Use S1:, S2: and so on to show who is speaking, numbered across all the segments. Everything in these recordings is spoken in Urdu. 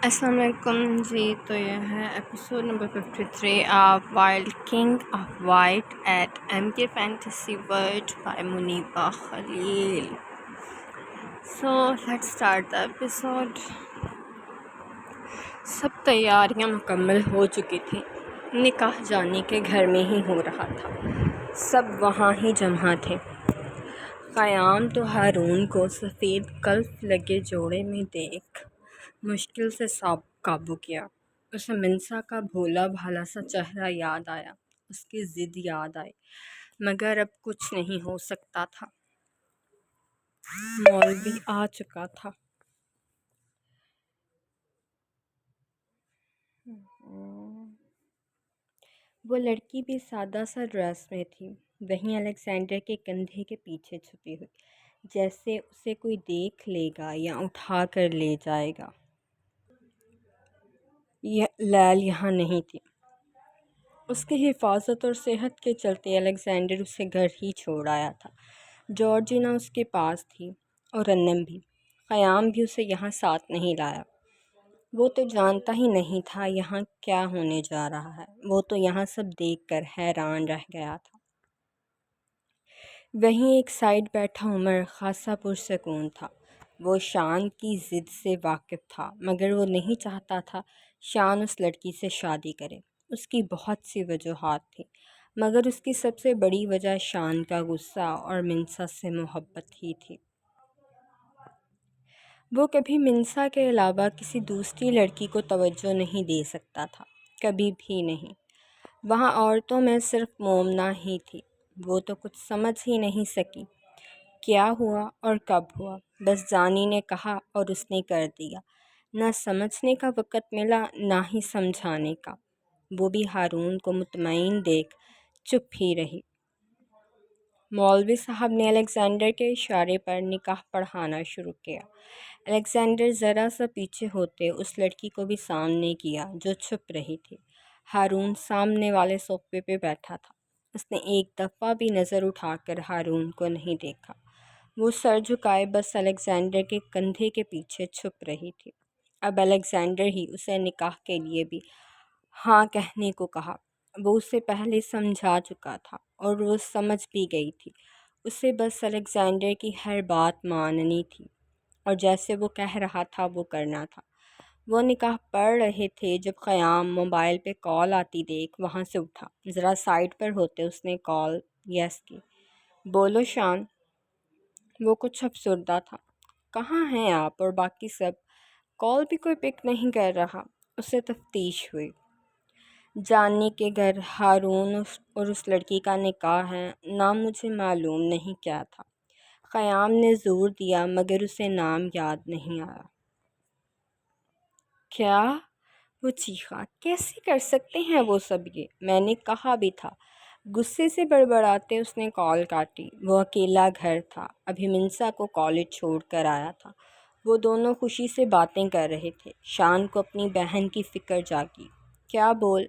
S1: السلام علیکم جی، تو یہ ہے episode number 53 of wild king of white eight M کے fantasy world by Muneeba Khalil. So let start the episode. سب تیاریاں مکمل ہو چکی تھیں. نکاح جانی کے گھر میں ہی ہو رہا تھا. سب وہاں ہی جمع تھے. قیام تو ہارون کو سفید کلف لگے جوڑے میں دیکھ مشکل سے قابو کیا. اسے منسا کا بھولا بھالا سا چہرہ یاد آیا، اس کی ضد یاد آئی، مگر اب کچھ نہیں ہو سکتا تھا. مولوی آ چکا تھا. وہ لڑکی بھی سادہ سا ڈریس میں تھی، وہیں الیگزینڈر کے کندھے کے پیچھے چھپی ہوئی، جیسے اسے کوئی دیکھ لے گا یا اٹھا کر لے جائے گا. لیل یہاں نہیں تھی. اس کی حفاظت اور صحت کے چلتے الیگزینڈر اسے گھر ہی چھوڑ آیا تھا. جارجینا اس کے پاس تھی اور انم بھی. قیام بھی اسے یہاں ساتھ نہیں لایا. وہ تو جانتا ہی نہیں تھا یہاں کیا ہونے جا رہا ہے. وہ تو یہاں سب دیکھ کر حیران رہ گیا تھا. وہیں ایک سائڈ بیٹھا عمر خاصا پرسکون تھا. وہ شان کی ضد سے واقف تھا، مگر وہ نہیں چاہتا تھا شان اس لڑکی سے شادی کرے. اس کی بہت سی وجوہات تھیں، مگر اس کی سب سے بڑی وجہ شان کا غصہ اور منسا سے محبت ہی تھی. وہ کبھی منسا کے علاوہ کسی دوسری لڑکی کو توجہ نہیں دے سکتا تھا، کبھی بھی نہیں. وہاں عورتوں میں صرف مومنہ ہی تھی. وہ تو کچھ سمجھ ہی نہیں سکی کیا ہوا اور کب ہوا. بس جانی نے کہا اور اس نے کر دیا. نہ سمجھنے کا وقت ملا، نہ ہی سمجھانے کا. وہ بھی ہارون کو مطمئن دیکھ چپ ہی رہی. مولوی صاحب نے الیگزینڈر کے اشارے پر نکاح پڑھانا شروع کیا. الیگزینڈر ذرا سا پیچھے ہوتے اس لڑکی کو بھی سامنے کیا جو چھپ رہی تھی. ہارون سامنے والے صوفے پہ بیٹھا تھا. اس نے ایک دفعہ بھی نظر اٹھا کر ہارون کو نہیں دیکھا. وہ سر جھکائے بس الیگزینڈر کے کندھے کے پیچھے چھپ رہی تھی. اب الیگزینڈر ہی اسے نکاح کے لیے بھی ہاں کہنے کو کہا. وہ اسے پہلے سمجھا چکا تھا اور وہ سمجھ بھی گئی تھی. اسے بس الیگزینڈر کی ہر بات ماننی تھی اور جیسے وہ کہہ رہا تھا وہ کرنا تھا. وہ نکاح پڑھ رہے تھے جب قیام موبائل پہ کال آتی دیکھ وہاں سے اٹھا. ذرا سائڈ پر ہوتے اس نے کال یس کی. بولو شان. وہ کچھ افسردہ تھا. کہاں ہیں آپ اور باقی سب؟ کال بھی کوئی پک نہیں کر رہا. اسے تفتیش ہوئی. جانی کے گھر ہارون اور اس لڑکی کا نکاح ہے. نام مجھے معلوم نہیں کیا تھا. قیام نے زور دیا مگر اسے نام یاد نہیں آیا. کیا؟ وہ چیخا. کیسے کر سکتے ہیں وہ سب یہ؟ میں نے کہا بھی تھا. غصے سے بڑبڑاتے اس نے کال کاٹی. وہ اکیلا گھر تھا. ابھی منسا کو کالج چھوڑ کر آیا تھا. وہ دونوں خوشی سے باتیں کر رہے تھے. شان کو اپنی بہن کی فکر جاگی. کیا بول؟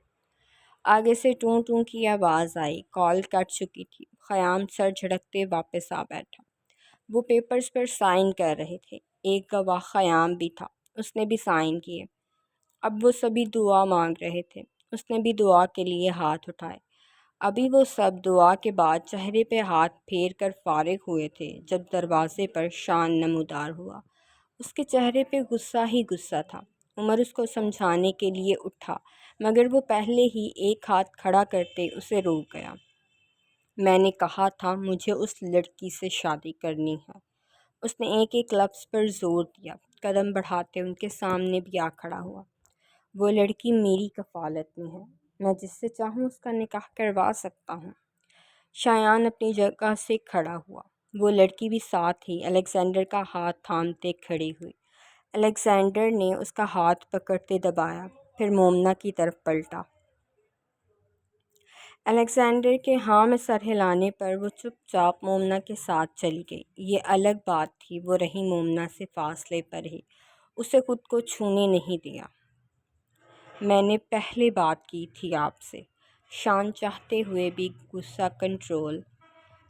S1: آگے سے ٹوں ٹوں کی آواز آئی. کال کٹ چکی تھی. قیام سر جھٹکتے واپس آ بیٹھا. وہ پیپرز پر سائن کر رہے تھے. ایک گواہ قیام بھی تھا. اس نے بھی سائن کیے. اب وہ سبھی دعا مانگ رہے تھے. اس نے بھی دعا کے لیے ہاتھ اٹھائے. ابھی وہ سب دعا کے بعد چہرے پہ ہاتھ پھیر کر فارغ ہوئے تھے جب دروازے پر شان نمودار ہوا. اس کے چہرے پہ غصہ ہی غصہ تھا. عمر اس کو سمجھانے کے لیے اٹھا مگر وہ پہلے ہی ایک ہاتھ کھڑا کرتے اسے روک گیا. میں نے کہا تھا مجھے اس لڑکی سے شادی کرنی ہے. اس نے ایک ایک لفظ پر زور دیا. قدم بڑھاتے ان کے سامنے بھی آ کھڑا ہوا. وہ لڑکی میری کفالت میں ہے. میں جس سے چاہوں اس کا نکاح کروا سکتا ہوں. شایان اپنی جگہ سے کھڑا ہوا. وہ لڑکی بھی ساتھ ہی الیگزینڈر کا ہاتھ تھامتے کھڑی ہوئی. الیگزینڈر نے اس کا ہاتھ پکڑتے دبایا، پھر مومنہ کی طرف پلٹا. الیگزینڈر کے ہاں میں سر ہلانے پر وہ چپ چاپ مومنہ کے ساتھ چلی گئی. یہ الگ بات تھی وہ رہی مومنہ سے فاصلے پر ہی. اسے خود کو چھونے نہیں دیا. میں نے پہلے بات کی تھی آپ سے. شان چاہتے ہوئے بھی غصہ کنٹرول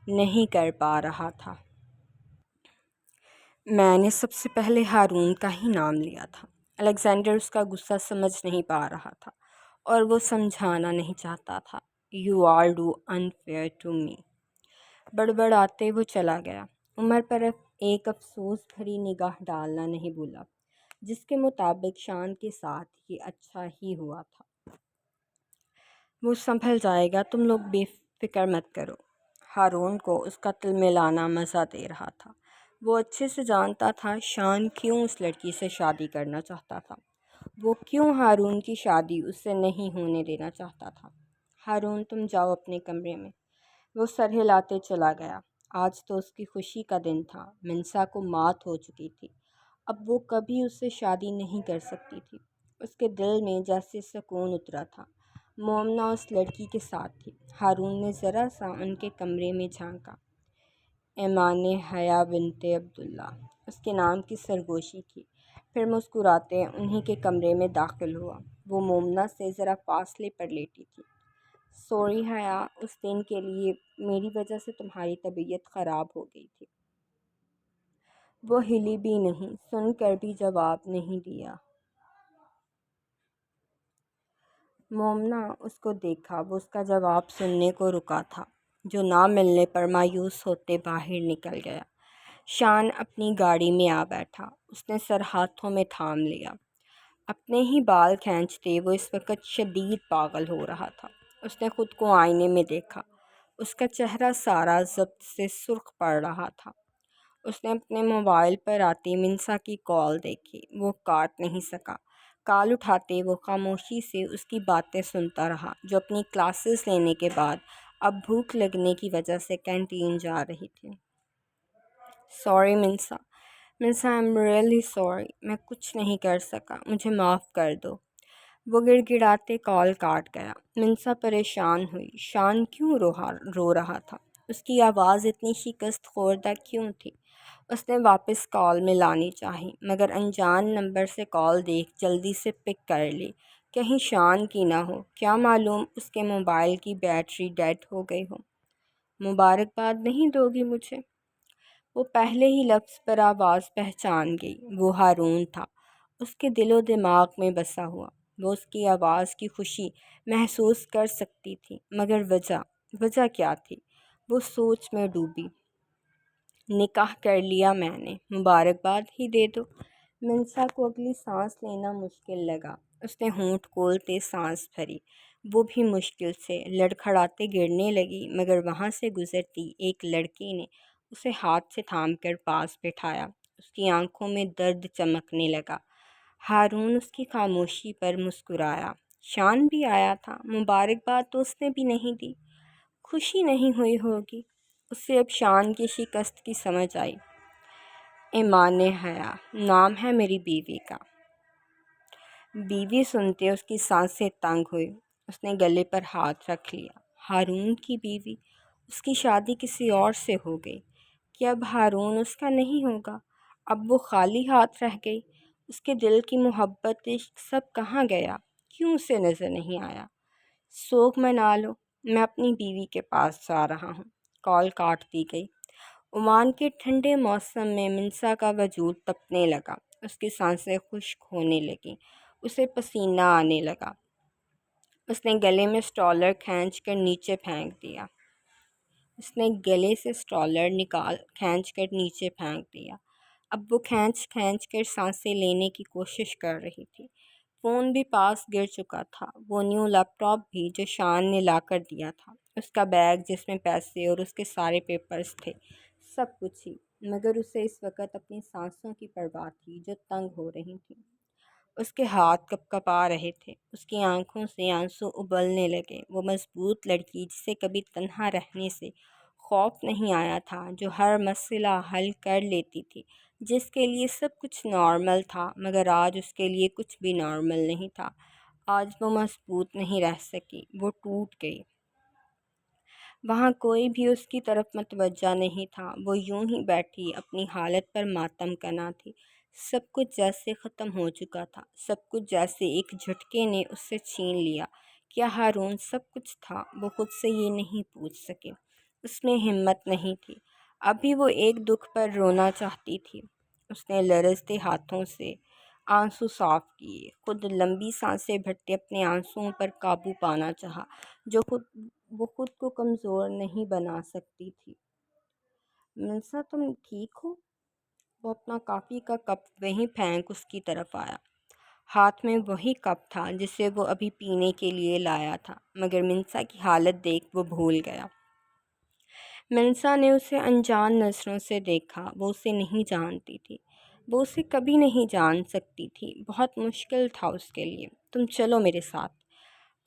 S1: نہیں کر پا رہا تھا. میں نے سب سے پہلے ہارون کا ہی نام لیا تھا. الیگزینڈر اس کا غصہ سمجھ نہیں پا رہا تھا اور وہ سمجھانا نہیں چاہتا تھا۔ "You all do unfair to me." بڑبڑاتے وہ چلا گیا۔ عمر پر ایک افسوس بھری نگاہ ڈالنا نہیں بھولا، جس کے مطابق شان کے ساتھ یہ اچھا ہی ہوا تھا۔ وہ سنبھل جائے گا، تم لوگ بے فکر مت کرو۔ ہارون کو اس کا تلملانا مزہ دے رہا تھا۔ وہ اچھے سے جانتا تھا شان کیوں اس لڑکی سے شادی کرنا چاہتا تھا، وہ کیوں ہارون کی شادی اس سے نہیں ہونے دینا چاہتا تھا۔ "ہارون، تم جاؤ اپنے کمرے میں۔ وہ سر ہلاتے چلا گیا۔ آج تو اس کی خوشی کا دن تھا۔ منسا کو مات ہو چکی تھی، اب وہ کبھی اس سے شادی نہیں کر سکتی تھی۔ اس کے دل میں جیسے سکون اترا تھا۔ مومنہ اس لڑکی کے ساتھ تھی۔ ہارون نے ذرا سا ان کے کمرے میں جھانکا۔ ایمان حیا بنت عبداللہ اس کے نام کی سرگوشی کی، پھر مسکراتے انہی کے کمرے میں داخل ہوا۔ وہ مومنہ سے ذرا فاصلے پر لیٹی تھی۔ "سوری حیا، اس دن کے لیے میری وجہ سے تمہاری طبیعت خراب ہو گئی تھی۔ وہ ہلی بھی نہیں، سن کر بھی جواب نہیں دیا۔ مومنہ اس کو دیکھا، وہ اس کا جواب سننے کو رکا تھا، جو نہ ملنے پر مایوس ہوتے باہر نکل گیا۔ شان اپنی گاڑی میں آ بیٹھا۔ اس نے سر ہاتھوں میں تھام لیا۔ اپنے ہی بال کھینچتے وہ اس وقت شدید پاگل ہو رہا تھا۔ اس نے خود کو آئینے میں دیکھا۔ اس کا چہرہ سارا ضبط سے سرخ پڑ رہا تھا۔ اس نے اپنے موبائل پر آتی منسا کی کال دیکھی، وہ کاٹ نہیں سکا۔ کال اٹھاتے وہ خاموشی سے اس کی باتیں سنتا رہا، جو اپنی کلاسز لینے کے بعد اب بھوک لگنے کی وجہ سے کینٹین جا رہی تھی۔ "Sorry Mansa, Mansa I am really sorry, میں کچھ نہیں کر سکا، مجھے معاف کر دو۔" وہ گڑ گڑاتے کال کاٹ گیا۔ منسا پریشان ہوئی۔ شان کیوں رو رہا تھا؟ اس کی آواز اتنی شکست خوردہ کیوں تھی؟ اس نے واپس کال ملانی چاہی، مگر انجان نمبر سے کال دیکھ جلدی سے پک کر لی۔ کہیں شان کی نہ ہو، کیا معلوم اس کے موبائل کی بیٹری ڈیڈ ہو گئی ہو۔ "مبارکباد نہیں دو گی مجھے؟" وہ پہلے ہی لفظ پر آواز پہچان گئی۔ وہ ہارون تھا، اس کے دل و دماغ میں بسا ہوا۔ وہ اس کی آواز کی خوشی محسوس کر سکتی تھی، مگر وجہ کیا تھی؟ وہ سوچ میں ڈوبی۔ "نکاح کر لیا میں نے، مبارکباد ہی دے دو۔" منسا کو اگلی سانس لینا مشکل لگا۔ اس نے ہونٹ کھولتے سانس بھری، وہ بھی مشکل سے، لڑکھڑاتے گرنے لگی، مگر وہاں سے گزرتی ایک لڑکی نے اسے ہاتھ سے تھام کر پاس بٹھایا۔ اس کی آنکھوں میں درد چمکنے لگا۔ ہارون اس کی خاموشی پر مسکرایا۔ شان بھی آیا تھا، مبارکباد تو اس نے بھی نہیں دی۔ خوشی نہیں ہوئی ہوگی۔ اسے اب شان کی شکست کی سمجھ آئی۔ "ایمان حیا نام ہے میری بیوی کا۔" بیوی سنتے اس کی سانسیں تنگ ہوئی۔ اس نے گلے پر ہاتھ رکھ لیا۔ ہارون کی بیوی؟ اس کی شادی کسی اور سے ہو گئی کہ اب ہارون اس کا نہیں ہوگا؟ اب وہ خالی ہاتھ رہ گئی؟ اس کے دل کی محبت، عشق سب کہاں گیا؟ کیوں اسے نظر نہیں آیا؟ "سوگ منا لو، میں اپنی بیوی کے پاس جا رہا ہوں۔" کال کاٹ دی گئی۔ عمان کے ٹھنڈے موسم میں منسا کا وجود تپنے لگا۔ اس کی سانسیں خشک ہونے لگیں، اسے پسینہ آنے لگا۔ اس نے گلے میں سٹالر کھینچ کر نیچے پھینک دیا۔ اب وہ کھینچ کر سانسیں لینے کی کوشش کر رہی تھی۔ فون بھی پاس گر چکا تھا، وہ نیو لیپ ٹاپ بھی جو شان نے لا کر دیا تھا، اس کا بیگ جس میں پیسے اور اس کے سارے پیپرز تھے، سب کچھ ہی، مگر اسے اس وقت اپنی سانسوں کی پرواہ تھی جو تنگ ہو رہی تھیں۔ اس کے ہاتھ کپ کپا رہے تھے، اس کی آنکھوں سے آنسو ابلنے لگے۔ وہ مضبوط لڑکی جسے کبھی تنہا رہنے سے خوف نہیں آیا تھا، جو ہر مسئلہ حل کر لیتی تھی، جس کے لیے سب کچھ نارمل تھا، مگر آج اس کے لیے کچھ بھی نارمل نہیں تھا۔ آج وہ مضبوط نہیں رہ سکی، وہ ٹوٹ گئی۔ وہاں کوئی بھی اس کی طرف متوجہ نہیں تھا، وہ یوں ہی بیٹھی اپنی حالت پر ماتم کنا تھی۔ سب کچھ جیسے ختم ہو چکا تھا، سب کچھ جیسے ایک جھٹکے نے اس سے چھین لیا۔ کیا ہارون سب کچھ تھا؟ وہ خود سے یہ نہیں پوچھ سکی، اس میں ہمت نہیں تھی۔ ابھی وہ ایک دکھ پر رونا چاہتی تھی۔ اس نے لرزتے ہاتھوں سے آنسو صاف کیے، خود لمبی سانسیں بھرتے اپنے آنسوؤں پر قابو پانا چاہا جو وہ خود کو کمزور نہیں بنا سکتی تھی۔ منسا تم ٹھیک ہو؟ وہ اپنا کافی کا کپ وہیں پھینک اس کی طرف آیا۔ ہاتھ میں وہی کپ تھا جسے وہ ابھی پینے کے لیے لایا تھا، مگر منسا کی حالت دیکھ وہ بھول گیا۔ منسا نے اسے انجان نظروں سے دیکھا۔ وہ اسے نہیں جانتی تھی، وہ اسے کبھی نہیں جان سکتی تھی، بہت مشکل تھا اس کے لیے۔ تم چلو میرے ساتھ۔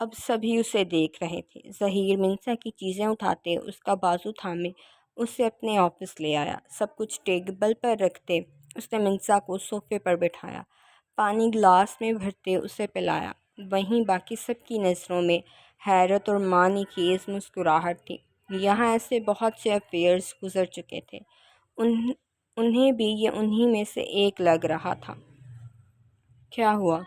S1: اب سبھی اسے دیکھ رہے تھے۔ ظہیر منسا کی چیزیں اٹھاتے، اس کا بازو تھامے اسے اپنے آفس لے آیا۔ سب کچھ ٹیبل پر رکھتے اس نے منسا کو صوفے پر بٹھایا، پانی گلاس میں بھرتے اسے پلایا۔ وہیں باقی سب کی نظروں میں حیرت اور معنی خیز مسکراہٹ تھی۔ یہاں ایسے بہت سے افیئرز گزر چکے تھے، انہیں بھی یہ انہی میں سے ایک لگ رہا تھا۔ کیا ہوا؟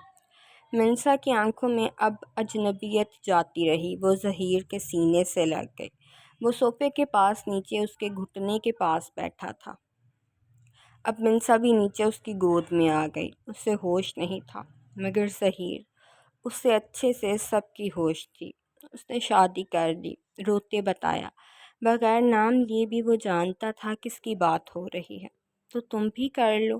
S1: منسا کی آنکھوں میں اب اجنبیت جاتی رہی۔ وہ ظہیر کے سینے سے لگ گئی۔ وہ صوفے کے پاس نیچے اس کے گھٹنے کے پاس بیٹھا تھا۔ اب منسا بھی نیچے اس کی گود میں آ گئی۔ اسے ہوش نہیں تھا، مگر ظہیر، اسے اچھے سے سب کی ہوش تھی۔ اس نے شادی کر لی، روتے بتایا۔ بغیر نام لیے بھی وہ جانتا تھا کس کی بات ہو رہی ہے۔ تو تم بھی کر لو۔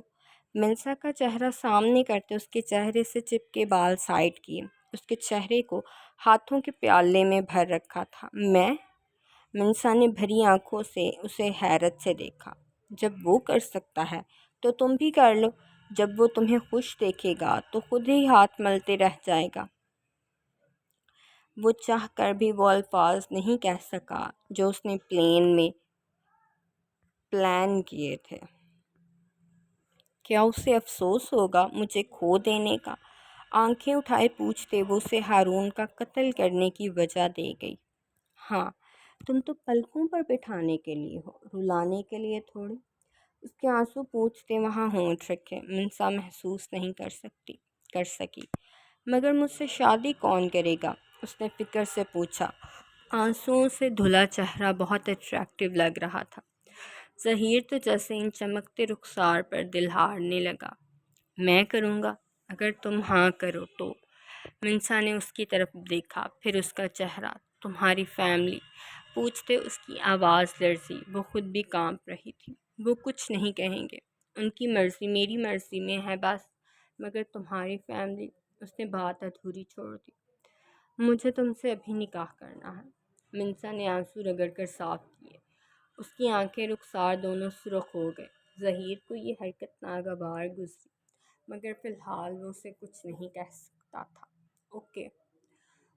S1: منسا کا چہرہ سامنے کرتے اس کے چہرے سے چپکے بال سائڈ کیے، اس کے چہرے کو ہاتھوں کے پیالے میں بھر رکھا تھا۔ میں؟ منسا نے بھری آنکھوں سے اسے حیرت سے دیکھا۔ جب وہ کر سکتا ہے تو تم بھی کر لو۔ جب وہ تمہیں خوش دیکھے گا تو خود ہی ہاتھ ملتے رہ جائے گا۔ وہ چاہ کر بھی وہ الفاظ نہیں کہہ سکا جو اس نے پلان کیے تھے۔ کیا اسے افسوس ہوگا مجھے کھو دینے کا؟ آنکھیں اٹھائے پوچھتے وہ اسے ہارون کا قتل کرنے کی وجہ دے گئی۔ ہاں، تم تو پلکوں پر بٹھانے کے لیے ہو، رلانے کے لیے تھوڑی۔ اس کے آنسو پوچھتے وہاں ہونٹ رکھے۔ منسا محسوس نہیں کر سکی۔ مگر مجھ سے شادی کون کرے گا؟ اس نے فکر سے پوچھا۔ آنسوؤں سے دھلا چہرہ بہت اٹریکٹیو لگ رہا تھا۔ ظہیر تو جیسے ان چمکتے رخسار پر دل ہارنے لگا۔ میں کروں گا اگر تم ہاں کرو تو۔ منسا نے اس کی طرف دیکھا، پھر اس کا چہرہ۔ تمہاری فیملی؟ پوچھتے اس کی آواز لرزی، وہ خود بھی کانپ رہی تھی۔ وہ کچھ نہیں کہیں گے، ان کی مرضی میری مرضی میں ہے بس۔ مگر تمہاری فیملی؟ اس نے بات ادھوری چھوڑ دی۔ مجھے تم سے ابھی نکاح کرنا ہے۔ منسا نے آنسو رگڑ کر صاف کیے۔ اس کی آنکھیں رخسار دونوں سرخ ہو گئے۔ ظہیر کو یہ حرکت ناگوار گزری، مگر فی الحال وہ اسے کچھ نہیں کہہ سکتا تھا۔ اوکے،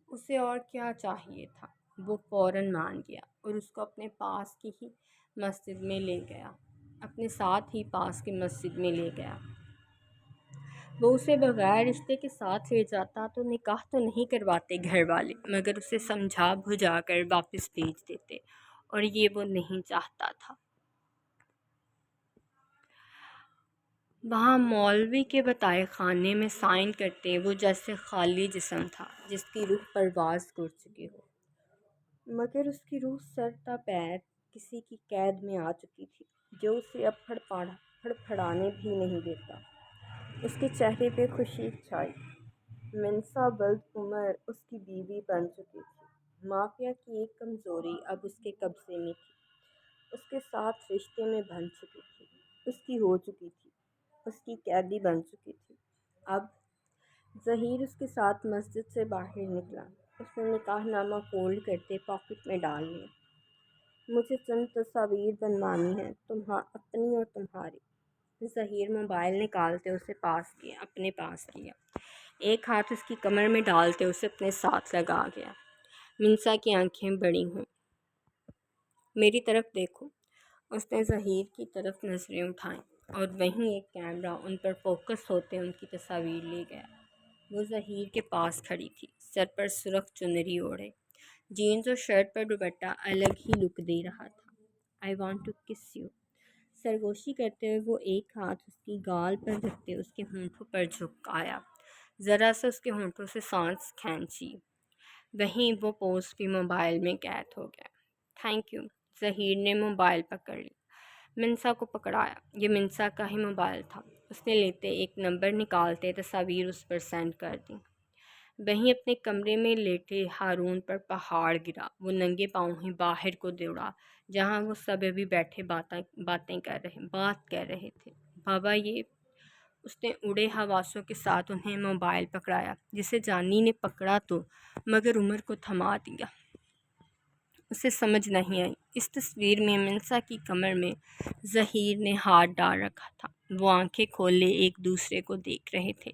S1: اسے اور کیا چاہیے تھا؟ وہ فوراً مان گیا اور اس کو اپنے پاس کی ہی مسجد میں لے گیا، اپنے ساتھ ہی پاس کی مسجد میں لے گیا۔ وہ اسے بغیر رشتے کے ساتھ لے جاتا تو نکاح تو نہیں کرواتے گھر والے، مگر اسے سمجھا بجھا کر واپس بھیج دیتے، اور یہ وہ نہیں چاہتا تھا۔ وہاں مولوی کے بتائے خانے میں سائن کرتے وہ جیسے خالی جسم تھا جس کی روح پرواز کر چکی ہو، مگر اس کی روح سر تا پیر کسی کی قید میں آ چکی تھی جو اسے اب پھڑپھڑانے بھی نہیں دیتا۔ اس کے چہرے پہ خوشی چھائی۔ منسا بلد عمر اس کی بیوی بن چکی تھی۔ مافیا کی ایک کمزوری اب اس کے قبضے میں تھی۔ اس کے ساتھ رشتے میں بن چکی تھی، اس کی ہو چکی تھی، اس کی قیدی بن چکی تھی۔ اب ظہیر اس کے ساتھ مسجد سے باہر نکلا۔ اس نے نکاح نامہ فولڈ کرتے پاکٹ میں ڈال لیا۔ مجھے چند تصاویر بنوانی ہیں، اپنی اور تمہاری۔ ظہیر موبائل نکالتے اسے اپنے پاس کیا، ایک ہاتھ اس کی کمر میں ڈالتے اسے اپنے ساتھ لگا گیا۔ منسا کی آنکھیں بڑی ہوں۔ میری طرف دیکھو۔ اس نے ظہیر کی طرف نظریں اٹھائیں اور وہیں ایک کیمرہ ان پر فوکس ہوتے ان کی تصاویر لے گیا۔ وہ ظہیر کے پاس کھڑی تھی، سر پر سرخ چنری اوڑھے، جینز اور شرٹ پر دوپٹہ الگ ہی لک دے رہا تھا۔ آئی وانٹ ٹو کس یو۔ سرگوشی کرتے ہوئے وہ ایک ہاتھ اس کی گال پر رکھتے اس کے ہونٹوں پر جھک آیا، ذرا سا اس کے ہونٹوں سے سانس کھینچی۔ وہیں وہ پوز بھی موبائل میں قید ہو گیا۔ Thank you. ظہیر نے موبائل پکڑ لی، منسا کو پکڑایا۔ یہ منسا کا ہی موبائل تھا۔ اس نے لیتے ایک نمبر نکالتے تصاویر اس پر سینڈ کر دیں۔ وہیں اپنے کمرے میں لیٹے ہارون پر پہاڑ گرا۔ وہ ننگے پاؤں ہی باہر کو دوڑا جہاں وہ سب ابھی بیٹھے بات کر رہے تھے۔ بابا یہ، اس نے اڑے حواسوں کے ساتھ انہیں موبائل پکڑایا، جسے جانی نے پکڑا تو مگر عمر کو تھما دیا۔ اسے سمجھ نہیں آئی۔ اس تصویر میں منسا کی کمر میں ظہیر نے ہاتھ ڈال رکھا تھا۔ وہ آنکھیں کھولے ایک دوسرے کو دیکھ رہے تھے۔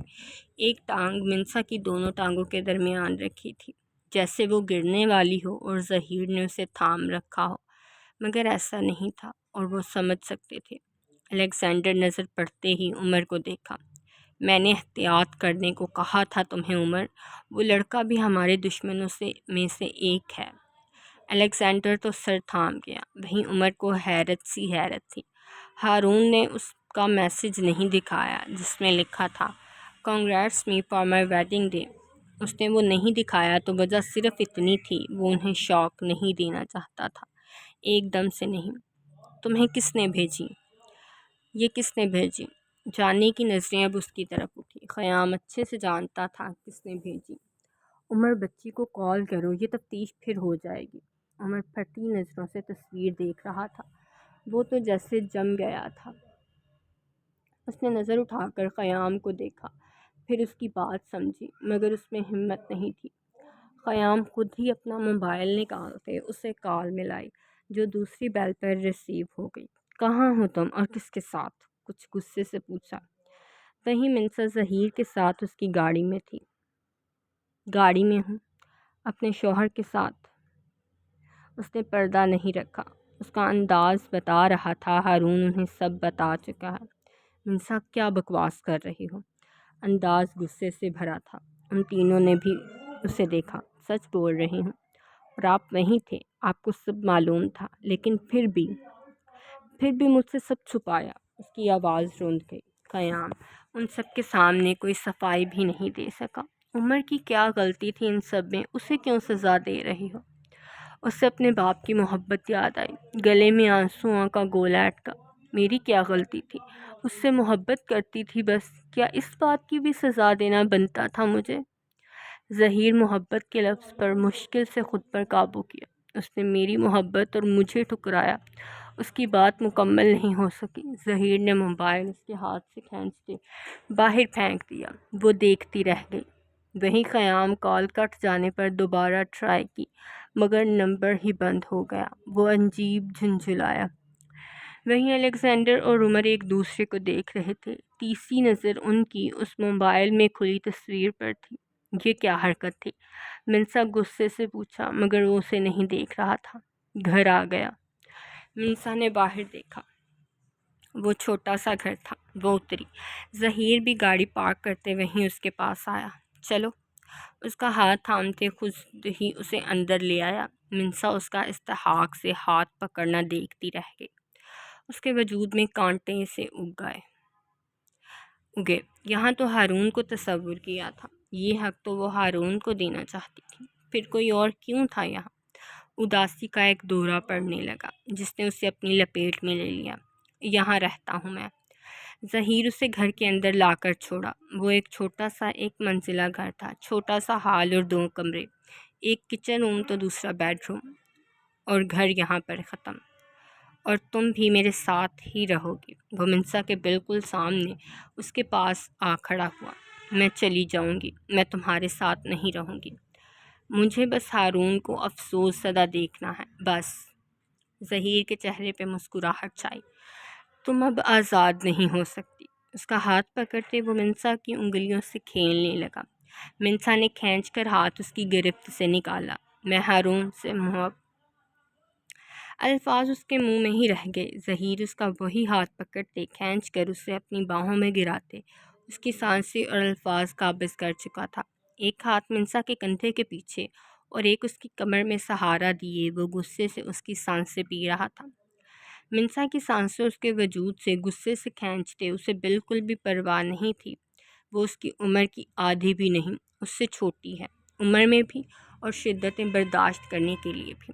S1: ایک ٹانگ منسا کی دونوں ٹانگوں کے درمیان رکھی تھی، جیسے وہ گرنے والی ہو اور ظہیر نے اسے تھام رکھا ہو، مگر ایسا نہیں تھا اور وہ سمجھ سکتے تھے۔ الیگزینڈر نظر پڑتے ہی عمر کو دیکھا۔ میں نے احتیاط کرنے کو کہا تھا تمہیں عمر، وہ لڑکا بھی ہمارے دشمنوں میں سے ایک ہے۔ الیگزینڈر تو سر تھام گیا۔ وہیں عمر کو حیرت تھی۔ ہارون نے اس کا میسج نہیں دکھایا جس میں لکھا تھا "Congrats me for my wedding day"۔ اس نے وہ نہیں دکھایا تو وجہ صرف اتنی تھی، وہ انہیں شوق نہیں دینا چاہتا تھا۔ ایک دم سے نہیں۔ تمہیں کس نے بھیجی؟ یہ کس نے بھیجی؟ جاننے کی نظریں اب اس کی طرف اٹھی۔ خیام اچھے سے جانتا تھا کس نے بھیجی۔ عمر بچی کو کال کرو، یہ تفتیش پھر ہو جائے گی۔ عمر پھٹی نظروں سے تصویر دیکھ رہا تھا۔ وہ تو جیسے جم گیا تھا۔ اس نے نظر اٹھا کر خیام کو دیکھا، پھر اس کی بات سمجھی، مگر اس میں ہمت نہیں تھی۔ خیام خود ہی اپنا موبائل نکالتے اسے کال ملائی، جو دوسری بیل پر ریسیو ہو گئی۔ کہاں ہو تم اور کس کے ساتھ؟ کچھ غصے سے پوچھا۔ وہیں منسا ظہیر کے ساتھ اس کی گاڑی میں تھی۔ گاڑی میں ہوں، اپنے شوہر کے ساتھ۔ اس نے پردہ نہیں رکھا۔ اس کا انداز بتا رہا تھا ہارون انہیں سب بتا چکا ہے۔ منسا کیا بکواس کر رہی ہو؟ انداز غصے سے بھرا تھا۔ ان تینوں نے بھی اسے دیکھا۔ سچ بول رہی ہوں، اور آپ وہیں تھے، آپ کو سب معلوم تھا، لیکن پھر بھی مجھ سے سب چھپایا۔ اس کی آواز روند گئی۔ قیام ان سب کے سامنے کوئی صفائی بھی نہیں دے سکا۔ عمر کی کیا غلطی تھی ان سب میں؟ اسے کیوں سزا دے رہی ہو؟ اسے اپنے باپ کی محبت یاد آئی۔ گلے میں آنسوؤں کا گولا اٹکا۔ میری کیا غلطی تھی؟ اس سے محبت کرتی تھی بس، کیا اس بات کی بھی سزا دینا بنتا تھا مجھے؟ ظہیر محبت کے لفظ پر مشکل سے خود پر قابو کیا۔ اس نے میری محبت اور مجھے ٹھکرایا۔ اس کی بات مکمل نہیں ہو سکی۔ ظہیر نے موبائل اس کے ہاتھ سے کھینچتے باہر پھینک دیا۔ وہ دیکھتی رہ گئی۔ وہیں قیام کال کٹ جانے پر دوبارہ ٹرائی کی، مگر نمبر ہی بند ہو گیا۔ وہ عجیب جھنجھلایا۔ وہیں الیگزینڈر اور عمر ایک دوسرے کو دیکھ رہے تھے۔ تیسری نظر ان کی اس موبائل میں کھلی تصویر پر تھی۔ یہ کیا حرکت تھی؟ منسا غصے سے پوچھا، مگر وہ اسے نہیں دیکھ رہا تھا۔ گھر آ گیا۔ منسا نے باہر دیکھا۔ وہ چھوٹا سا گھر تھا۔ وہ اتری۔ ظہیر بھی گاڑی پارک کرتے وہیں اس کے پاس آیا۔ چلو۔ اس کا ہاتھ تھامتے خود ہی اسے اندر لے آیا۔ منسا اس کا استحقاق سے ہاتھ پکڑنا دیکھتی رہ گئی۔ اس کے وجود میں کانٹے سے اگے۔ یہاں تو ہارون کو تصور کیا تھا۔ یہ حق تو وہ ہارون کو دینا چاہتی تھی، پھر کوئی اور کیوں تھا یہاں؟ اداسی کا ایک دورہ پڑنے لگا جس نے اسے اپنی لپیٹ میں لے لیا۔ یہاں رہتا ہوں میں۔ ظہیر اسے گھر کے اندر لا کر چھوڑا۔ وہ ایک چھوٹا سا ایک منزلہ گھر تھا، چھوٹا سا ہال اور 2 کمرے، ایک کچن روم تو دوسرا بیڈ روم، اور گھر یہاں پر ختم۔ اور تم بھی میرے ساتھ ہی رہو گی۔ وہ منسا کے بالکل سامنے اس کے پاس آ کھڑا ہوا۔ میں چلی جاؤں گی، میں تمہارے ساتھ نہیں رہوں گی۔ مجھے بس ہارون کو افسوس زدہ دیکھنا ہے، بس۔ ظہیر کے چہرے پہ مسکراہٹ چھائی۔ تم اب آزاد نہیں ہو سکتی۔ اس کا ہاتھ پکڑتے وہ منسا کی انگلیوں سے کھیلنے لگا۔ منسا نے کھینچ کر ہاتھ اس کی گرفت سے نکالا۔ میں ہارون سے الفاظ اس کے منہ میں ہی رہ گئے۔ ظہیر اس کا وہی ہاتھ پکڑتے، کھینچ کر اسے اپنی باہوں میں گراتے اس کی سانسیں اور الفاظ قابض کر چکا تھا۔ ایک ہاتھ منسا کے کندھے کے پیچھے اور ایک اس کی کمر میں سہارا دیے وہ غصے سے اس کی سانسیں پی رہا تھا۔ منسا کی سانسیں اس کے وجود سے غصے سے کھینچتے اسے بالکل بھی پرواہ نہیں تھی۔ وہ اس کی عمر کی آدھی بھی نہیں، اس سے چھوٹی ہے، عمر میں بھی اور شدتیں برداشت کرنے کے لیے بھی۔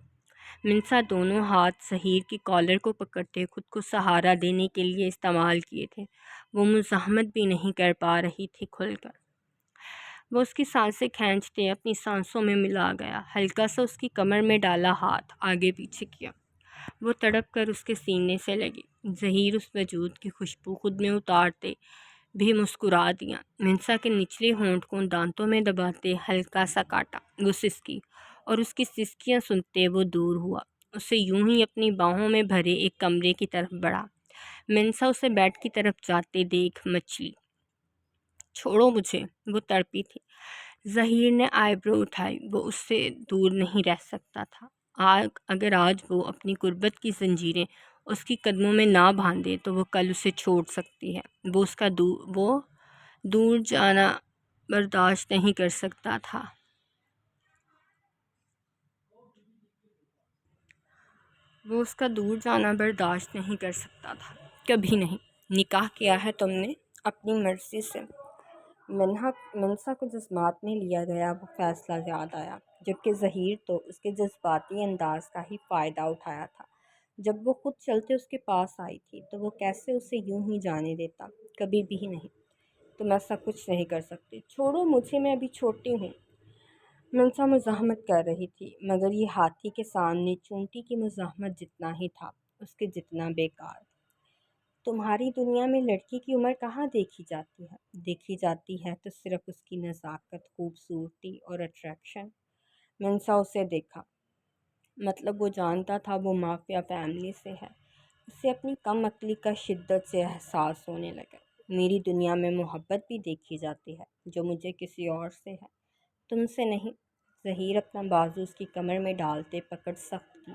S1: منسا دونوں ہاتھ ظہیر کی کالر کو پکڑتے خود کو سہارا دینے کے لیے استعمال کیے تھے۔ وہ مزاحمت بھی نہیں کر پا رہی تھی کھل کر۔ وہ اس کی سانسیں کھینچتے اپنی سانسوں میں ملا گیا، ہلکا سا اس کی کمر میں ڈالا، ہاتھ آگے پیچھے کیا۔ وہ تڑپ کر اس کے سینے سے لگی۔ ظہیر اس وجود کی خوشبو خود میں اتارتے بھی مسکرا دیا۔ منسا کے نچلے ہونٹ کو دانتوں میں دباتے ہلکا سا کاٹا۔ وہ سسکی اور اس کی سسکیاں سنتے وہ دور ہوا، اسے یوں ہی اپنی باہوں میں بھرے ایک کمرے کی طرف بڑھا۔ منسا اسے بیڈ کی طرف جاتے دیکھ مچلی۔ چھوڑو مجھے، وہ تڑپی تھی۔ ظہیر نے آئی برو اٹھائی۔ وہ اس سے دور نہیں رہ سکتا تھا۔ اگر آج وہ اپنی قربت کی زنجیریں اس کی قدموں میں نہ باندھے تو وہ کل اسے چھوڑ سکتی ہے۔ وہ دور جانا برداشت نہیں کر سکتا تھا۔ وہ اس کا دور جانا برداشت نہیں کر سکتا تھا، کبھی نہیں۔ نکاح کیا ہے تم نے اپنی مرضی سے۔ منسا کو جذبات میں لیا گیا وہ فیصلہ یاد آیا، جبکہ ظہیر تو اس کے جذباتی انداز کا ہی فائدہ اٹھایا تھا۔ جب وہ خود چلتے اس کے پاس آئی تھی تو وہ کیسے اسے یوں ہی جانے دیتا؟ کبھی بھی نہیں۔ تم ایسا کچھ نہیں کر سکتے، چھوڑو مجھے، میں ابھی چھوٹی ہوں۔ منسا مزاحمت کر رہی تھی، مگر یہ ہاتھی کے سامنے چونٹی کی مزاحمت جتنا ہی تھا اس کے جتنا بیکار۔ تمہاری دنیا میں لڑکی کی عمر کہاں دیکھی جاتی ہے؟ دیکھی جاتی ہے تو صرف اس کی نزاکت، خوبصورتی اور اٹریکشن۔ منسا اسے دیکھا، مطلب وہ جانتا تھا وہ مافیا فیملی سے ہے۔ اسے اپنی کم عقلی کا شدت سے احساس ہونے لگا۔ میری دنیا میں محبت بھی دیکھی جاتی ہے جو مجھے کسی اور سے ہے، تم سے نہیں۔ ظہیر اپنا بازو اس کی کمر میں ڈالتے پکڑ سخت کی۔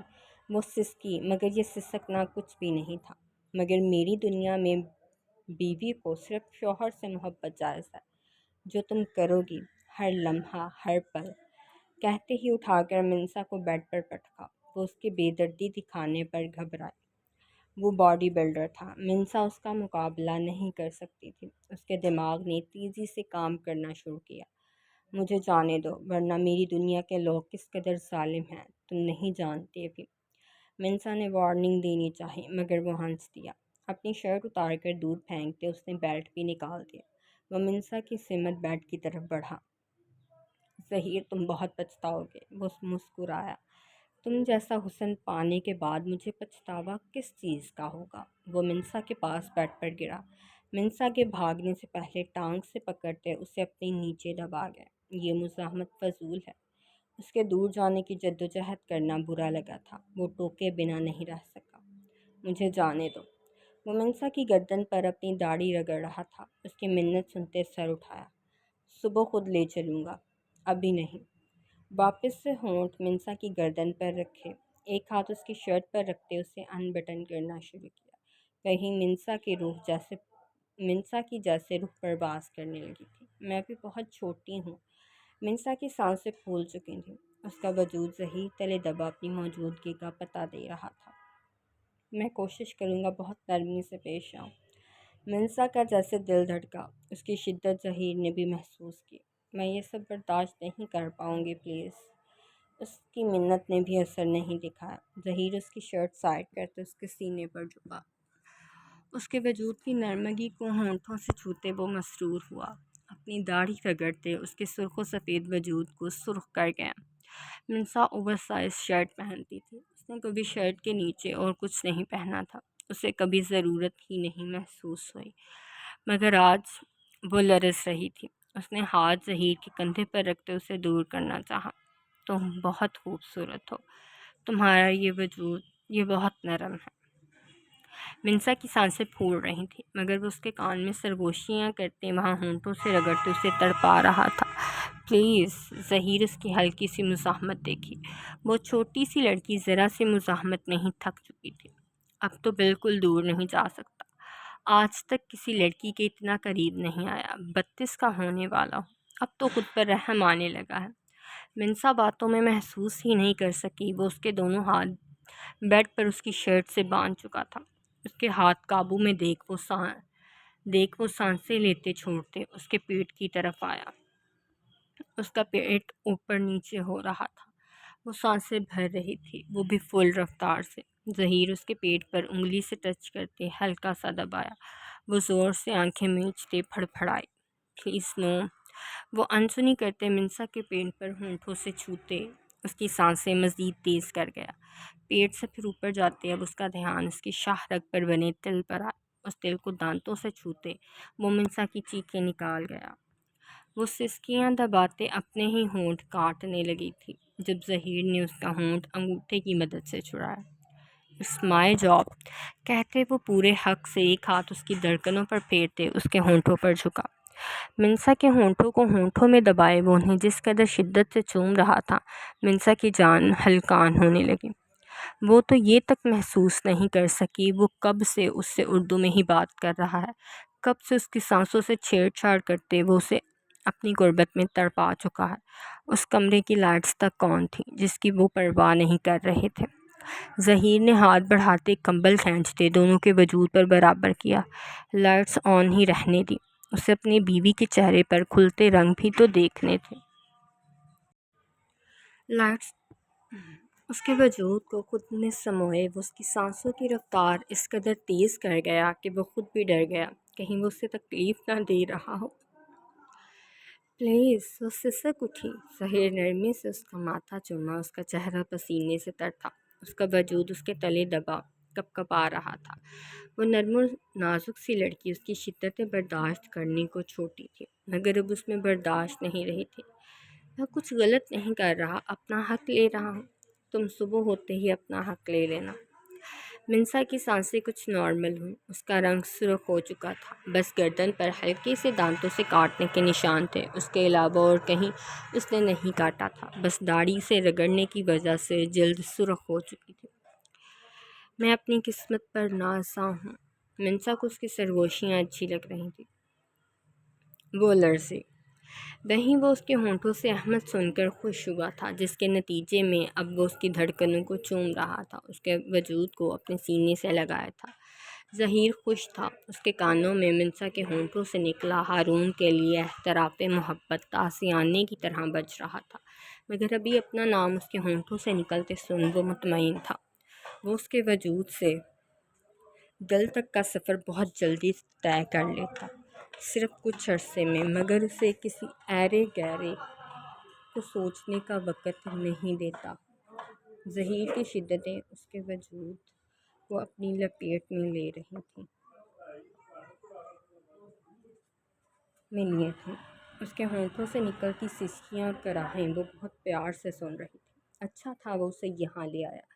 S1: وہ سسکی، مگر یہ سسکنا کچھ بھی نہیں تھا۔ مگر میری دنیا میں بیوی کو صرف شوہر سے محبت جائز ہے۔ جو تم کرو گی ہر لمحہ، ہر پل۔ کہتے ہی اٹھا کر منسا کو بیڈ پر پٹکا۔ وہ اس کے بے دردی دکھانے پر گھبرائی۔ وہ باڈی بلڈر تھا، منسا اس کا مقابلہ نہیں کر سکتی تھی۔ اس کے دماغ نے تیزی سے کام کرنا شروع کیا۔ مجھے جانے دو، ورنہ میری دنیا کے لوگ کس قدر ظالم ہیں تم نہیں جانتے بھی۔ منسا نے وارننگ دینی چاہی، مگر وہ ہنس دیا۔ اپنی شرٹ اتار کر دور پھینکتے اس نے بیلٹ بھی نکال دیا۔ وہ منسا کی سمت بیڈ کی طرف بڑھا۔ ظہیر تم بہت پچھتاؤ گے، وہ مسکرایا۔ تم جیسا حسن پانے کے بعد مجھے پچھتاوا کس چیز کا ہوگا؟ وہ منسا کے پاس بیڈ پر گرا۔ منسا کے بھاگنے سے پہلے ٹانگ سے پکڑتے اسے اپنے نیچے دبا گئے۔ یہ مزاحمت فضول ہے۔ اس کے دور جانے کی جدوجہد کرنا برا لگا تھا۔ وہ ٹوکے بنا نہیں رہ سکا۔ مجھے جانے دو۔ وہ منسا کی گردن پر اپنی داڑھی رگڑ رہا تھا۔ اس کی منت سنتے سر اٹھایا۔ صبح خود لے چلوں گا، ابھی نہیں۔ واپس سے ہونٹ منسا کی گردن پر رکھے، ایک ہاتھ اس کی شرٹ پر رکھتے اسے ان بٹن کرنا شروع کیا۔ کہیں منسا کی جیسے روح پرواز کرنے لگی تھی۔ میں بھی بہت چھوٹی ہوں۔ منسا کی سانسیں پھول چکی تھیں۔ اس کا وجود ظہیر تلے دبا اپنی موجودگی کا پتہ دے رہا تھا۔ میں کوشش کروں گا بہت نرمی سے پیش آؤں۔ منسا کا جیسے دل دھڑکا۔ اس کی شدت ظہیر نے بھی محسوس کی۔ میں یہ سب برداشت نہیں کر پاؤں گی، پلیز۔ اس کی منت نے بھی اثر نہیں دکھایا۔ ظہیر اس کی شرٹ سائڈ کرتے اس کے سینے پر جھکا۔ اس کے وجود کی نرمگی کو ہونٹوں سے چھوتے وہ مسرور ہوا۔ اپنی داڑھی رگڑتے اس کے سرخ و سفید وجود کو سرخ کر گیا۔ منسا اوور سائز شرٹ پہنتی تھی۔ اس نے کبھی شرٹ کے نیچے اور کچھ نہیں پہنا تھا۔ اسے کبھی ضرورت ہی نہیں محسوس ہوئی، مگر آج وہ لرز رہی تھی۔ اس نے ہاتھ ظہیر کے کندھے پر رکھتے اسے دور کرنا چاہا۔ تم بہت خوبصورت ہو، تمہارا یہ وجود، یہ بہت نرم ہے۔ منسا کی سانسیں پھول رہی تھیں، مگر وہ اس کے کان میں سرگوشیاں کرتے وہاں ہونٹوں سے رگڑتے اسے تڑپا رہا تھا۔ پلیز۔ ظہیر اس کی ہلکی سی مزاحمت دیکھی۔ وہ چھوٹی سی لڑکی ذرا سی مزاحمت میں ہی تھک چکی تھی۔ اب تو بالکل دور نہیں جا سکتا۔ آج تک کسی لڑکی کے اتنا قریب نہیں آیا۔ 32 کا ہونے والا ہوں، اب تو خود پر رحم آنے لگا ہے۔ منسا باتوں میں محسوس ہی نہیں کر سکی۔ وہ اس کے دونوں ہاتھ بیڈ پر اس کی شرٹ سے باندھ چکا تھا۔ اس کے ہاتھ قابو میں دیکھ وہ سانسیں لیتے چھوڑتے اس کے پیٹ کی طرف آیا۔ اس کا پیٹ اوپر نیچے ہو رہا تھا۔ وہ سانسیں بھر رہی تھی، وہ بھی فل رفتار سے۔ ظہیر اس کے پیٹ پر انگلی سے ٹچ کرتے ہلکا سا دبایا۔ وہ زور سے آنکھیں میچتے پھڑ پھڑائی، پلیز نو۔ وہ انسنی کرتے منسا کے پیٹ پر ہونٹوں سے چھوتے اس کی سانسیں مزید تیز کر گیا۔ پیٹ سے پھر اوپر جاتے اب اس کا دھیان اس کی شاہ رگ پر بنے تل پر آیا۔ اس تل کو دانتوں سے چھوتے وہ منسا کی چیخیں نکال گیا۔ وہ سسکیاں دباتے اپنے ہی ہونٹ کاٹنے لگی تھی جب ظہیر نے اس کا ہونٹ انگوٹھے کی مدد سے چھڑایا۔ اٹس مائی جاب کہتے وہ پورے حق سے ایک ہاتھ اس کی دھڑکنوں پر پھیرتے اس کے ہونٹوں پر جھکا۔ منسا کے ہونٹوں کو ہونٹوں میں دبائے وہ انہیں جس قدر شدت سے چوم رہا تھا، منسا کی جان ہلکان ہونے لگی۔ وہ تو یہ تک محسوس نہیں کر سکی وہ کب سے اس سے اردو میں ہی بات کر رہا ہے، کب سے اس کی سانسوں سے چھیڑ چھاڑ کرتے وہ اسے اپنی غربت میں تڑپا چکا ہے۔ اس کمرے کی لائٹس تک کون تھی جس کی وہ پرواہ نہیں کر رہے تھے۔ ظہیر نے ہاتھ بڑھاتے کمبل کھینچتے دونوں کے وجود پر برابر کیا۔ لائٹس آن ہی رہنے دی، اسے اپنی بیوی کے چہرے پر کھلتے رنگ بھی تو دیکھنے تھے۔ لائٹس اس کے وجود کو خود میں سموئے وہ اس کی سانسوں کی رفتار اس قدر تیز کر گیا کہ وہ خود بھی ڈر گیا کہیں وہ اسے تکلیف نہ دے رہا ہو۔ پلیز۔ وہ سسک اٹھی۔ ظہیر نرمی سے اس کا ماتھا چوما، اس کا چہرہ پسینے سے تر تھا، اس کا وجود اس کے تلے دبا کپ کپا رہا تھا۔ وہ نرم و نازک سی لڑکی اس کی شدت برداشت کرنے کو چھوٹی تھی، مگر اب اس میں برداشت نہیں رہی تھی۔ میں کچھ غلط نہیں کر رہا، اپنا حق لے رہا ہوں، تم صبح ہوتے ہی اپنا حق لے لینا۔ منسا کی سانسیں کچھ نارمل ہوئیں، اس کا رنگ سرخ ہو چکا تھا، بس گردن پر ہلکے سے دانتوں سے کاٹنے کے نشان تھے، اس کے علاوہ اور کہیں اس نے نہیں کاٹا تھا، بس داڑھی سے رگڑنے کی وجہ سے جلد سرخ ہو چکی تھی۔ میں اپنی قسمت پر نازاں ہوں۔ منسا کو اس کی سرگوشیاں اچھی لگ رہی تھیں۔ وہ لرزی، وہیں وہ اس کے ہونٹوں سے احمد سن کر خوش ہوا تھا جس کے نتیجے میں اب وہ اس کی دھڑکنوں کو چوم رہا تھا، اس کے وجود کو اپنے سینے سے لگایا تھا۔ ظہیر خوش تھا، اس کے کانوں میں منسا کے ہونٹوں سے نکلا ہارون کے لیے احتراف محبت تازیانے کی طرح بج رہا تھا، مگر ابھی اپنا نام اس کے ہونٹوں سے نکلتے سن وہ مطمئن تھا۔ وہ اس کے وجود سے دل تک کا سفر بہت جلدی طے کر لیتا، صرف کچھ عرصے میں، مگر اسے کسی ایرے گیرے کو سوچنے کا وقت نہیں دیتا۔ ظہیر کی شدتیں اس کے وجود کو اپنی لپیٹ میں لے رہی تھیں، لیے تھیں۔ اس کے ہونٹوں سے نکلتی سسکیاں اور کراہیں وہ بہت پیار سے سن رہی تھی۔ اچھا تھا وہ اسے یہاں لے آیا،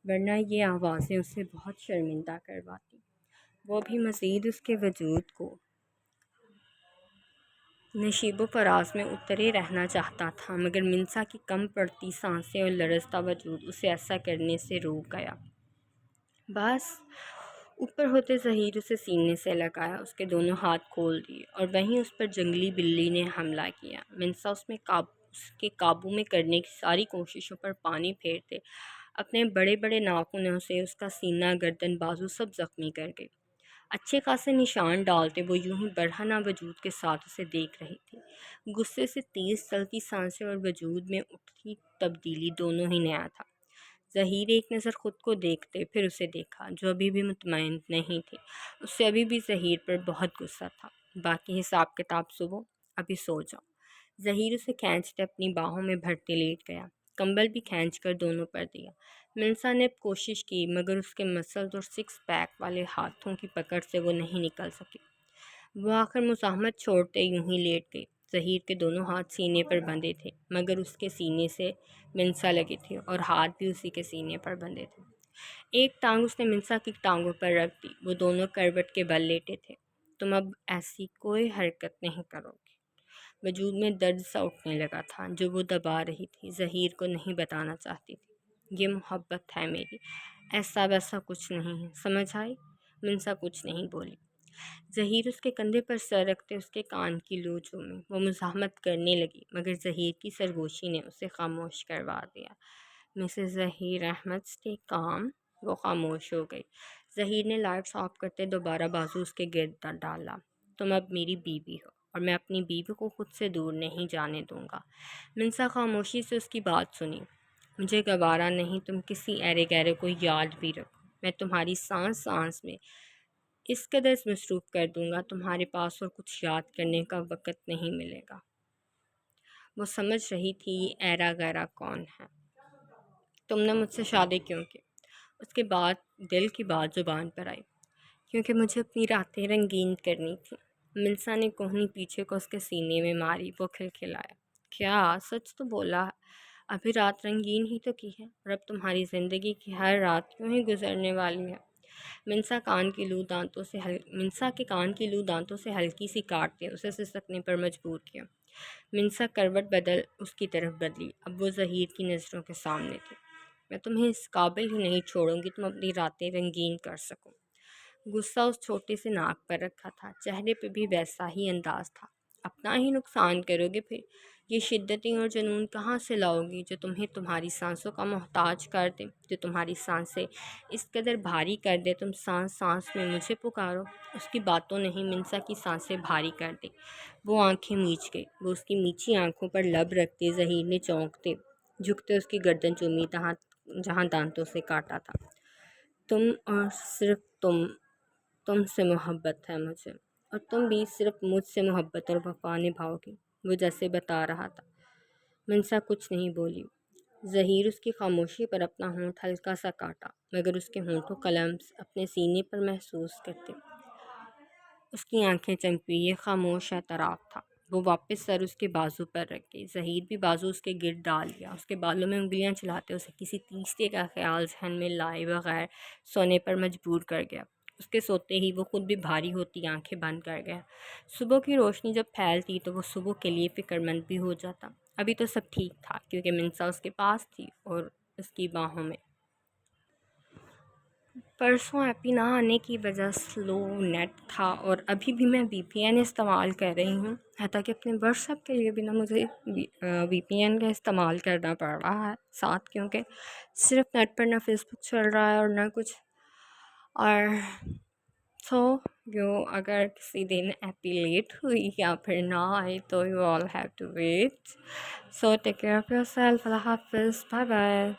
S1: ورنہ یہ آوازیں اسے بہت شرمندہ کرواتی۔ وہ بھی مزید اس کے وجود کو نشیب و فراز میں اترے رہنا چاہتا تھا، مگر منسا کی کم پڑتی سانسیں اور لرزتا وجود اسے ایسا کرنے سے روک گیا۔ بس۔ اوپر ہوتے ظہیر اسے سینے سے لگایا، اس کے دونوں ہاتھ کھول دیے اور وہیں اس پر جنگلی بلی نے حملہ کیا۔ منسا اس کے قابو میں کرنے کی ساری کوششوں پر پانی پھیرتے اپنے بڑے بڑے ناخنوں سے اس کا سینہ، گردن، بازو سب زخمی کر گئی۔ اچھے خاصے نشان ڈالتے وہ یوں ہی برہنہ وجود کے ساتھ اسے دیکھ رہی تھی۔ غصے سے تیز چلتی سانسیں اور وجود میں اٹھتی تبدیلی دونوں ہی نیا تھا۔ ظہیر ایک نظر خود کو دیکھتے پھر اسے دیکھا جو ابھی بھی مطمئن نہیں تھی، اس سے ابھی بھی ظہیر پر بہت غصہ تھا۔ باقی حساب کتاب صبح، ابھی سو جاؤ۔ ظہیر اسے کھینچتے اپنی باہوں میں بھرتے لیٹ گیا، کمبل بھی کھینچ کر دونوں پر دیا۔ منسا نے کوشش کی مگر اس کے مسلز اور سکس پیک والے ہاتھوں کی پکڑ سے وہ نہیں نکل سکی۔ وہ آخر مزاحمت چھوڑتے یوں ہی لیٹ گئی۔ ظہیر کے دونوں ہاتھ سینے پر بندھے تھے، مگر اس کے سینے سے منسا لگی تھی اور ہاتھ بھی اسی کے سینے پر بندھے تھے۔ ایک ٹانگ اس نے منسا کی ٹانگوں پر رکھ دی، وہ دونوں کروٹ کے بل لیٹے تھے۔ تم اب ایسی کوئی حرکت نہیں کرو گے۔ وجود میں درد سا اٹھنے لگا تھا جو وہ دبا رہی تھی، ظہیر کو نہیں بتانا چاہتی تھی۔ یہ محبت ہے میری، ایسا ویسا کچھ نہیں ہے، سمجھ آئی؟ منسا کچھ نہیں بولی۔ ظہیر اس کے کندھے پر سر رکھتے اس کے کان کی لو چومی، وہ مزاحمت کرنے لگی مگر ظہیر کی سرگوشی نے اسے خاموش کروا دیا۔ مسز ظہیر احمد اسٹے کام۔ وہ خاموش ہو گئی۔ ظہیر نے لائٹس آف کرتے دوبارہ بازو اس کے گرد ڈالا۔ تم اب میری بیوی ہو اور میں اپنی بیوی کو خود سے دور نہیں جانے دوں گا۔ منسا خاموشی سے اس کی بات سنی۔ مجھے گوارا نہیں تم کسی ایرے گہرے کو یاد بھی رکھو۔ میں تمہاری سانس سانس میں اس قدر مصروف کر دوں گا تمہارے پاس اور کچھ یاد کرنے کا وقت نہیں ملے گا۔ وہ سمجھ رہی تھی یہ ایرا گیرا کون ہے۔ تم نے مجھ سے شادی کیوں کی؟ اس کے بعد دل کی بات زبان پر آئی۔ کیونکہ مجھے اپنی راتیں رنگین کرنی تھی۔ ملسا نے کوہنی پیچھے کو اس کے سینے میں ماری۔ وہ کھلکھلایا۔ کیا سچ تو بولا؟ ابھی رات رنگین ہی تو کی ہے، اور اب تمہاری زندگی کی ہر رات کیوں ہی گزرنے والی ہے۔ منسا کے کان کی لو دانتوں سے ہلکی سی کاٹ دے اسے سسکنے پر مجبور کیا۔ منسا کروٹ بدل اس کی طرف بدلی۔ اب وہ ظہیر کی نظروں کے سامنے تھی۔ میں تمہیں اس قابل ہی نہیں چھوڑوں گی تم اپنی راتیں رنگین کر سکو۔ غصہ اس چھوٹے سے ناک پر رکھا تھا، چہرے پہ بھی ویسا ہی انداز تھا۔ اپنا ہی نقصان کرو گے پھر؟ یہ شدتیں اور جنون کہاں سے لاؤ گی جو تمہیں تمہاری سانسوں کا محتاج کر دے، جو تمہاری سانسیں اس قدر بھاری کر دے تم سانس سانس میں مجھے پکارو؟ اس کی باتوں نے ہی منسا کی سانسیں بھاری کر دی۔ وہ آنکھیں میچ گئی۔ وہ اس کی میچی آنکھوں پر لب رکھتے ظہیر نے چونکتے جھکتے اس کی گردن چومی جہاں دانتوں سے کاٹا تھا۔ تم اور صرف تم سے محبت ہے مجھے، اور تم بھی صرف مجھ سے محبت اور وفا نبھاؤ گی، وہ جیسے بتا رہا تھا۔ منسا کچھ نہیں بولی۔ ظہیر اس کی خاموشی پر اپنا ہونٹ ہلکا سا کاٹا، مگر اس کے ہونٹوں کا لمس اپنے سینے پر محسوس کرتے اس کی آنکھیں چمکی۔ یہ خاموش اعتراف تھا۔ وہ واپس سر اس کے بازو پر رکھ گئی۔ ظہیر بھی بازو اس کے گرد ڈال دیا، اس کے بالوں میں انگلیاں چلاتے اسے کسی تیسرے کا خیال ذہن میں لائے بغیر سونے پر مجبور کر گیا۔ اس کے سوتے ہی وہ خود بھی بھاری ہوتی آنکھیں بند کر گیا۔ صبح کی روشنی جب پھیلتی تو وہ صبح کے لیے فکر مند بھی ہو جاتا۔ ابھی تو سب ٹھیک تھا کیونکہ منسا اس کے پاس تھی اور اس کی باہوں میں۔ پرسوں ایپی نہ آنے کی وجہ سلو نیٹ تھا، اور ابھی بھی میں وی پی این استعمال کر رہی ہوں، حتیٰ کہ اپنے واٹس ایپ کے لیے بھی نہ مجھے وی پی این کا استعمال کرنا پڑ رہا ہے ساتھ، کیونکہ صرف نیٹ پر نہ فیس بک چل رہا ہے اور نہ کچھ اور اگر کسی دن ایپی لیٹ ہوئی یا پھر نہ آئی تو you all have to wait. So take care of yourself. اللہ حافظ. Bye bye.